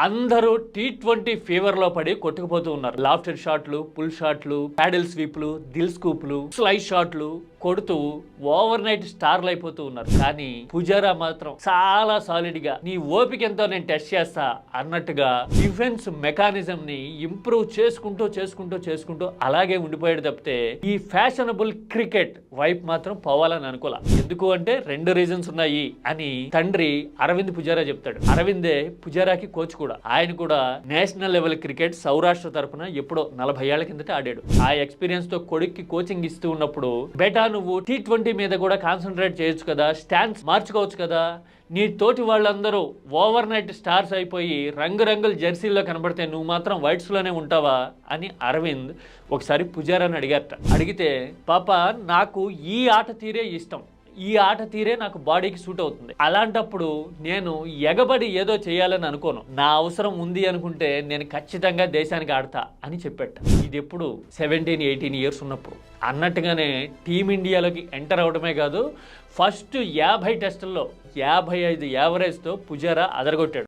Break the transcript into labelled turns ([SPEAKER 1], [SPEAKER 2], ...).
[SPEAKER 1] అందరూ T20 fever లో పడి కొట్టుకుపోతూ ఉన్నారు. లాఫ్టర్ షాట్లు, పుల్ షాట్లు, ప్యాడిల్ స్వీప్లు, దిల్ స్కూప్లు, స్లైస్ షాట్లు కొడుతూ ఓవర్ నైట్ స్టార్లు అయిపోతూ ఉన్నారు. కానీ పుజారా మాత్రం చాలా సాలిడ్ గా నీ ఓపిక ఎంతో నేను టెస్ట్ చేస్తా అన్నట్టుగా డిఫెన్స్ మెకానిజం ని ఇంప్రూవ్ చేసుకుంటూ అలాగే ఉండిపోయాడు తప్పితే ఈ ఫ్యాషనబుల్ క్రికెట్ వైపు మాత్రం పోవాలని అనుకోలే. ఎందుకు అంటే 2 రీజన్స్ ఉన్నాయి అని తండ్రి అరవింద్ పుజారా చెప్తాడు. అరవిందే పుజారాకి కోచ్ కూడా. ఆయన కూడా నేషనల్ లెవెల్ క్రికెట్ సౌరాష్ట్ర తరపున ఎప్పుడో 40 ఏళ్ల కిందట ఆడాడు. ఆ ఎక్స్పీరియన్స్ తో కొడుక్కి కోచింగ్ ఇస్తూ ఉన్నప్పుడు బేటా నువ్వు T20 మీద కూడా కాన్సన్ట్రేట్ చేయొచ్చు కదా, స్టాండ్స్ మార్చుకోవచ్చు కదా, నీ తోటి వాళ్ళందరూ ఓవర్ నైట్ స్టార్స్ అయిపోయి రంగురంగుల జెర్సీల్లో కనబడితే నువ్వు మాత్రం వైట్స్లోనే ఉంటావా అని అరవింద్ ఒకసారి పుజారాని అడిగారట. అడిగితే పాప నాకు ఈ ఆట తీరే ఇష్టం, ఈ ఆట తీరే నాకు బాడీకి సూట్ అవుతుంది, అలాంటప్పుడు నేను ఎగబడి ఏదో చేయాలని అనుకోను, నా అవసరం ఉంది అనుకుంటే నేను ఖచ్చితంగా దేశానికి ఆడతా అని చెప్పాట. ఇది ఎప్పుడు 17-18 ఇయర్స్ ఉన్నప్పుడు. అన్నట్టుగానే టీమిండియాలోకి ఎంటర్ అవడమే కాదు, ఫస్ట్ 50 టెస్టుల్లో 55 యావరేజ్తో పుజారా అదరగొట్టాడు.